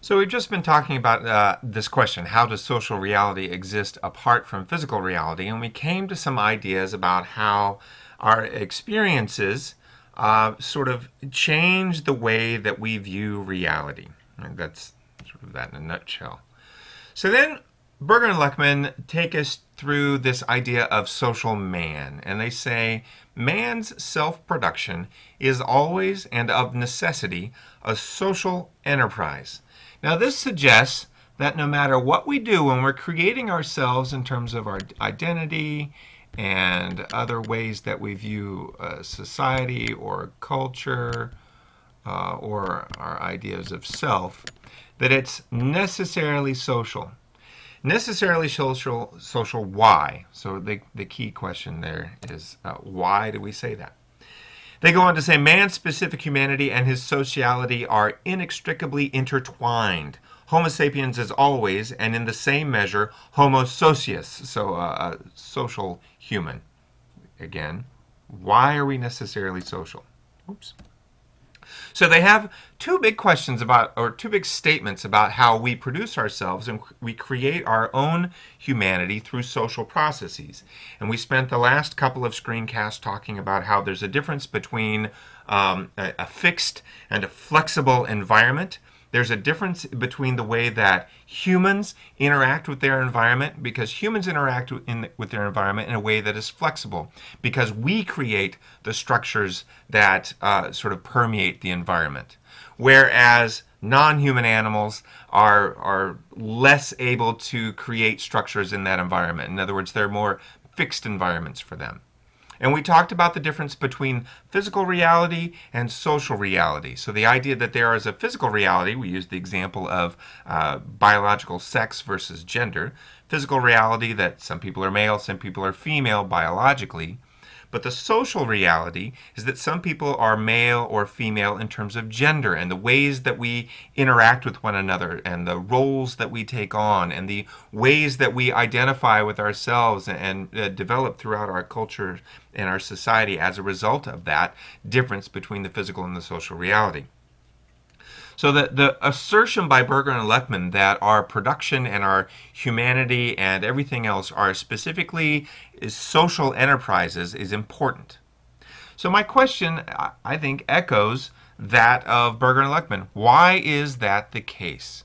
So we've just been talking about this question, how does social reality exist apart from physical reality? And we came to some ideas about how our experiences sort of change the way that we view reality. And that's sort of that in a nutshell. So then Berger and Lehman take us through this idea of social man, and they say man's self-production is always and of necessity a social enterprise. Now this suggests that no matter what we do when we're creating ourselves in terms of our identity and other ways that we view society or culture or our ideas of self, that it's necessarily social. Necessarily social, why? So the key question there is why do we say that? They go on to say man's specific humanity and his sociality are inextricably intertwined. Homo sapiens is always, and in the same measure, homo socius, so a social human. Again, why are we necessarily social? Oops. So they have two big questions about, or two big statements about how we produce ourselves and we create our own humanity through social processes. And we spent the last couple of screencasts talking about how there's a difference between a fixed and a flexible environment. There's a difference between the way that humans interact with their environment, because humans interact with their environment in a way that is flexible, because we create the structures that sort of permeate the environment. Whereas non-human animals are less able to create structures in that environment. In other words, they're more fixed environments for them. And we talked about the difference between physical reality and social reality. So the idea that there is a physical reality, we used the example of biological sex versus gender. Physical reality that some people are male, some people are female biologically. But the social reality is that some people are male or female in terms of gender and the ways that we interact with one another and the roles that we take on and the ways that we identify with ourselves and develop throughout our culture and our society as a result of that difference between the physical and the social reality. So the assertion by Berger and Lehman that our production and our humanity and everything else are specifically social enterprises is important. So my question, I think, echoes that of Berger and Lehman. Why is that the case?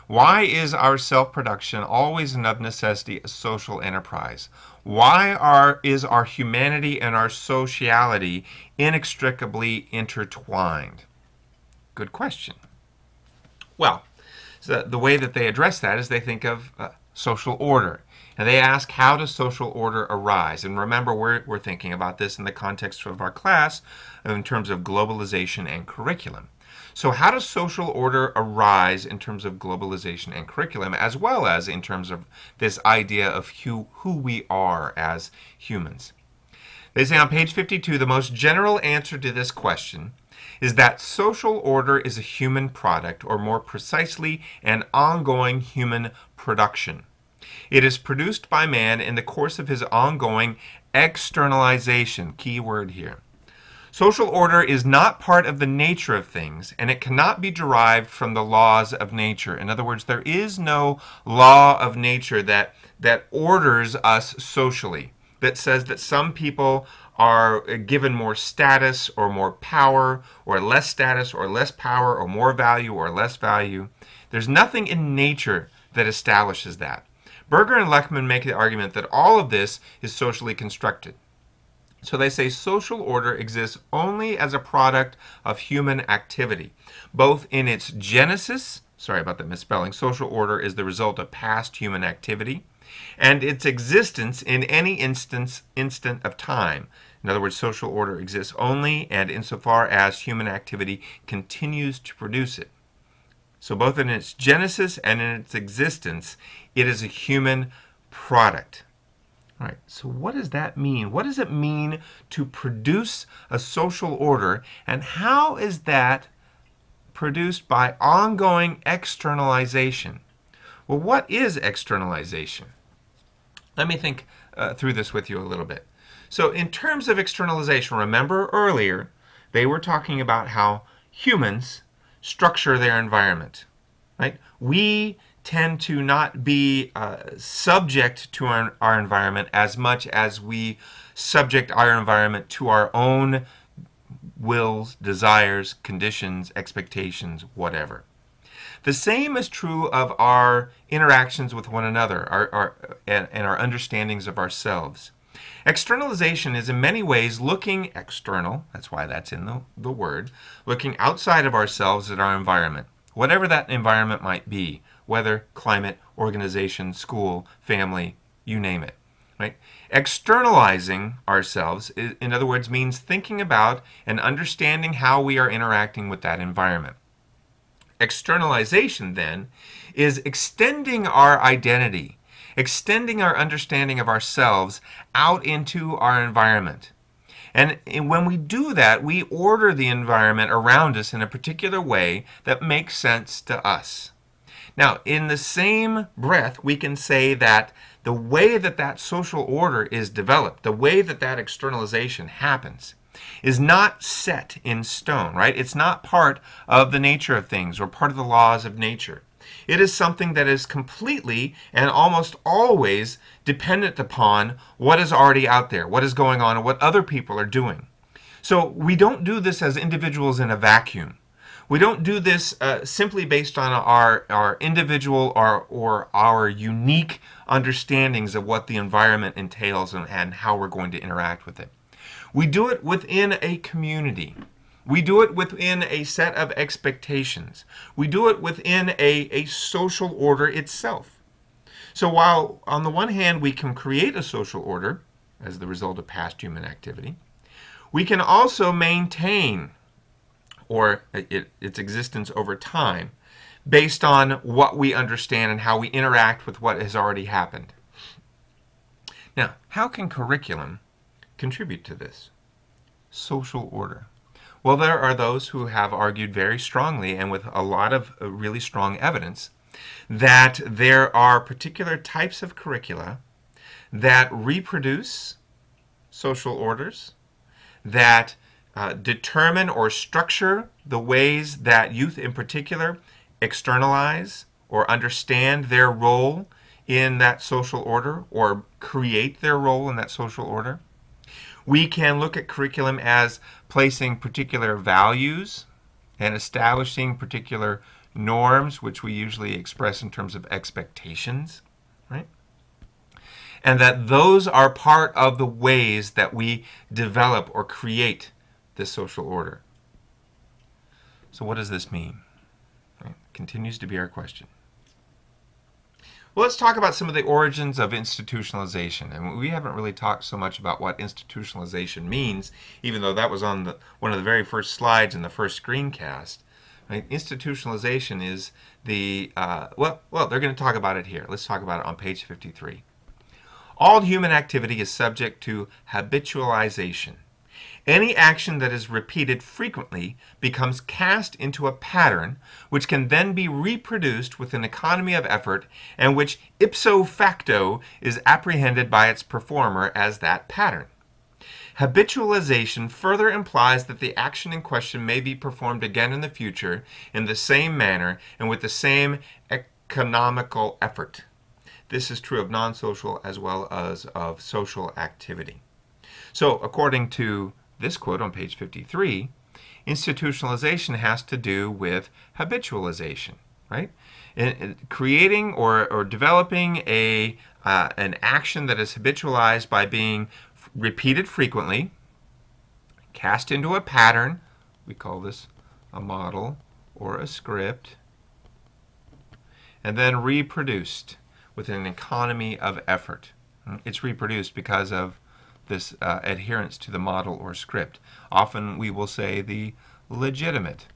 Why is our self-production always and of necessity a social enterprise? Why is our humanity and our sociality inextricably intertwined? Good question. Well, so the way that they address that is they think of social order. And they ask, how does social order arise? And remember, we're thinking about this in the context of our class in terms of globalization and curriculum. So how does social order arise in terms of globalization and curriculum, as well as in terms of this idea of who we are as humans? They say on page 52, the most general answer to this question is that social order is a human product, or more precisely, an ongoing human production. It is produced by man in the course of his ongoing externalization, key word here. Social order is not part of the nature of things, and it cannot be derived from the laws of nature. In other words, there is no law of nature that orders us socially, that says that some people are given more status or more power, or less status or less power, or more value or less value. There's nothing in nature that establishes that. Berger and Lehman make the argument that all of this is socially constructed. So they say social order exists only as a product of human activity, both in its genesis, sorry about the misspelling, social order is the result of past human activity, and its existence in any instant of time. In other words, social order exists only and insofar as human activity continues to produce it. So both in its genesis and in its existence, it is a human product. All right, so what does that mean? What does it mean to produce a social order, and how is that produced by ongoing externalization? Well, what is externalization? Let me think through this with you a little bit. So in terms of externalization, remember earlier they were talking about how humans structure their environment. right? We tend to not be subject to our environment as much as we subject our environment to our own wills, desires, conditions, expectations, whatever. The same is true of our interactions with one another and our understandings of ourselves. Externalization is in many ways looking external, that's why that's in the word, looking outside of ourselves at our environment, whatever that environment might be, weather, climate, organization, school, family, you name it. Right? Externalizing ourselves, in other words, means thinking about and understanding how we are interacting with that environment. Externalization, then, is extending our identity, extending our understanding of ourselves out into our environment. And when we do that, we order the environment around us in a particular way that makes sense to us. Now, in the same breath, we can say that the way that that social order is developed, the way that that externalization happens, is not set in stone, right? It's not part of the nature of things or part of the laws of nature. It is something that is completely and almost always dependent upon what is already out there, what is going on, and what other people are doing. So we don't do this as individuals in a vacuum. We don't do this simply based on our individual or our unique understandings of what the environment entails and how we're going to interact with it. We do it within a community. We do it within a set of expectations. We do it within a social order itself. So while on the one hand we can create a social order as the result of past human activity, we can also maintain its existence over time based on what we understand and how we interact with what has already happened. Now, how can curriculum contribute to this social order? Well, there are those who have argued very strongly and with a lot of really strong evidence that there are particular types of curricula that reproduce social orders, that determine or structure the ways that youth in particular externalize or understand their role in that social order or create their role in that social order. We can look at curriculum as placing particular values and establishing particular norms, which we usually express in terms of expectations, right? And that those are part of the ways that we develop or create this social order. So what does this mean? Right? Continues to be our question. Well, let's talk about some of the origins of institutionalization. And we haven't really talked so much about what institutionalization means, even though that was on one of the very first slides in the first screencast. Right? Institutionalization is the, well, they're going to talk about it here. Let's talk about it on page 53. All human activity is subject to habitualization. Any action that is repeated frequently becomes cast into a pattern which can then be reproduced with an economy of effort and which ipso facto is apprehended by its performer as that pattern. Habitualization further implies that the action in question may be performed again in the future in the same manner and with the same economical effort. This is true of non-social as well as of social activity. So, according to this quote on page 53, institutionalization has to do with habitualization, right? Creating or developing an action that is habitualized by being repeated frequently, cast into a pattern, we call this a model or a script, and then reproduced with an economy of effort. It's reproduced because of this adherence to the model or script. Often we will say the legitimate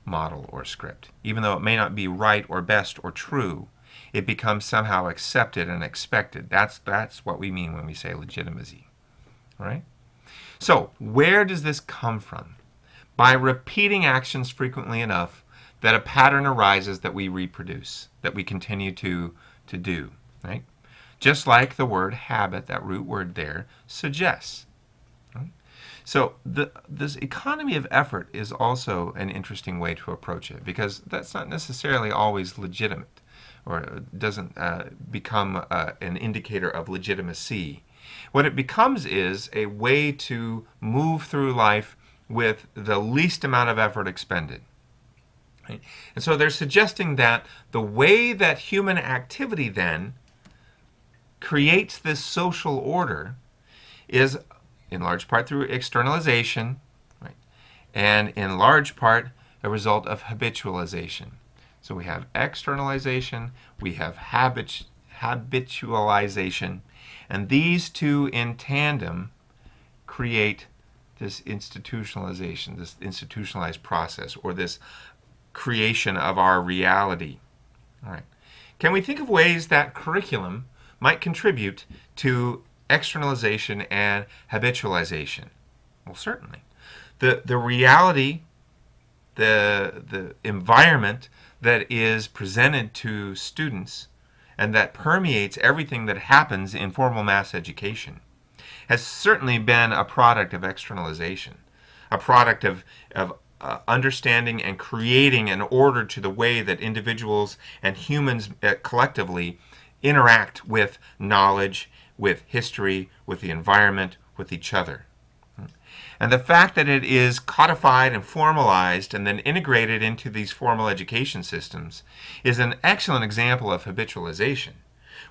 model or script. Even though it may not be right or best or true, it becomes somehow accepted and expected. That's what we mean when we say legitimacy. All right? So, where does this come from? By repeating actions frequently enough that a pattern arises that we reproduce, that we continue to do, right? Just like the word habit, that root word there, suggests. Right? So this economy of effort is also an interesting way to approach it, because that's not necessarily always legitimate, or doesn't become an indicator of legitimacy. What it becomes is a way to move through life with the least amount of effort expended. Right? And so they're suggesting that the way that human activity then creates this social order is in large part through externalization, right? And in large part a result of habitualization. So we have externalization, we have habitualization, and these two in tandem create this institutionalization, this institutionalized process, or this creation of our reality. All right. Can we think of ways that curriculum might contribute to externalization and habitualization? Well, certainly. The reality, the environment that is presented to students and that permeates everything that happens in formal mass education has certainly been a product of externalization, a product of understanding and creating an order to the way that individuals and humans collectively interact with knowledge, with history, with the environment, with each other. And the fact that it is codified and formalized and then integrated into these formal education systems is an excellent example of habitualization,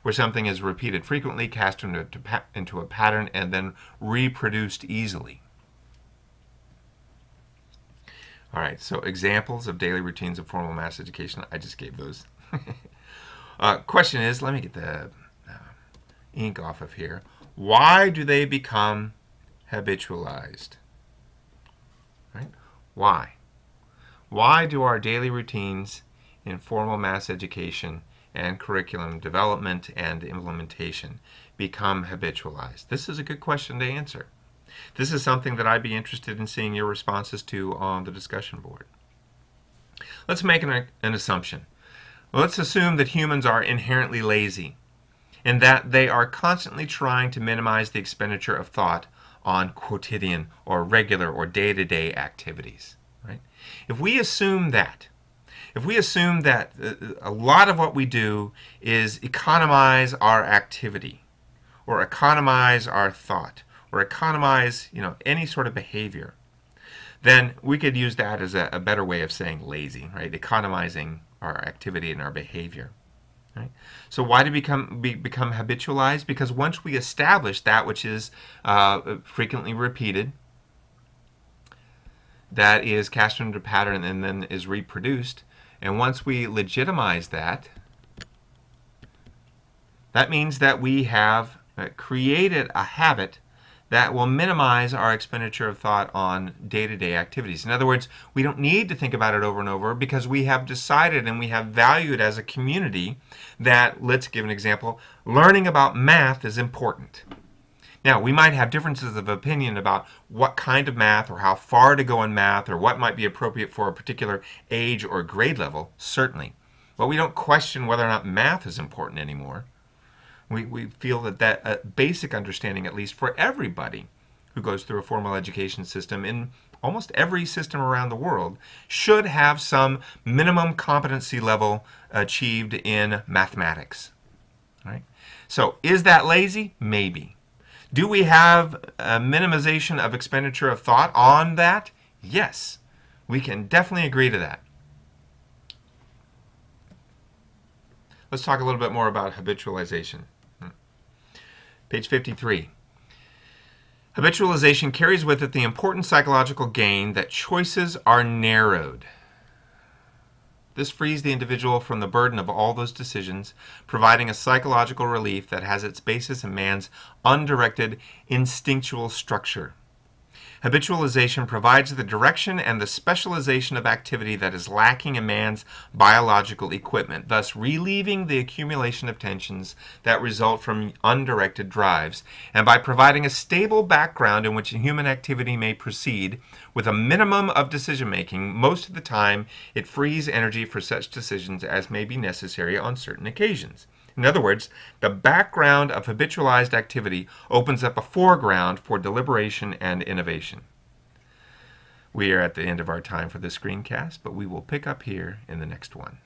where something is repeated frequently, cast into a pattern, and then reproduced easily. All right, so examples of daily routines of formal mass education. I just gave those. Question is, let me get the ink off of here. Why do they become habitualized? Right? Why? Why do our daily routines in formal mass education and curriculum development and implementation become habitualized? This is a good question to answer. This is something that I'd be interested in seeing your responses to on the discussion board. Let's make an assumption. Let's assume that humans are inherently lazy and that they are constantly trying to minimize the expenditure of thought on quotidian or regular or day-to-day activities. Right? If we assume that a lot of what we do is economize our activity or economize our thought or economize, any sort of behavior, then we could use that as a better way of saying lazy, right? Economizing our activity and our behavior. Right? So why do we become habitualized? Because once we establish that which is frequently repeated, that is cast into pattern and then is reproduced, and once we legitimize that, that means that we have created a habit that will minimize our expenditure of thought on day-to-day activities. In other words, we don't need to think about it over and over because we have decided and we have valued as a community that, let's give an example, learning about math is important. Now, we might have differences of opinion about what kind of math or how far to go in math or what might be appropriate for a particular age or grade level, certainly. But we don't question whether or not math is important anymore. We feel that basic understanding, at least for everybody who goes through a formal education system in almost every system around the world, should have some minimum competency level achieved in mathematics. Right? So is that lazy? Maybe. Do we have a minimization of expenditure of thought on that? Yes. We can definitely agree to that. Let's talk a little bit more about habitualization. Page 53. Habitualization carries with it the important psychological gain that choices are narrowed. This frees the individual from the burden of all those decisions, providing a psychological relief that has its basis in man's undirected, instinctual structure. Habitualization provides the direction and the specialization of activity that is lacking in man's biological equipment, thus relieving the accumulation of tensions that result from undirected drives, and by providing a stable background in which human activity may proceed with a minimum of decision-making. Most of the time, it frees energy for such decisions as may be necessary on certain occasions. In other words, the background of habitualized activity opens up a foreground for deliberation and innovation. We are at the end of our time for this screencast, but we will pick up here in the next one.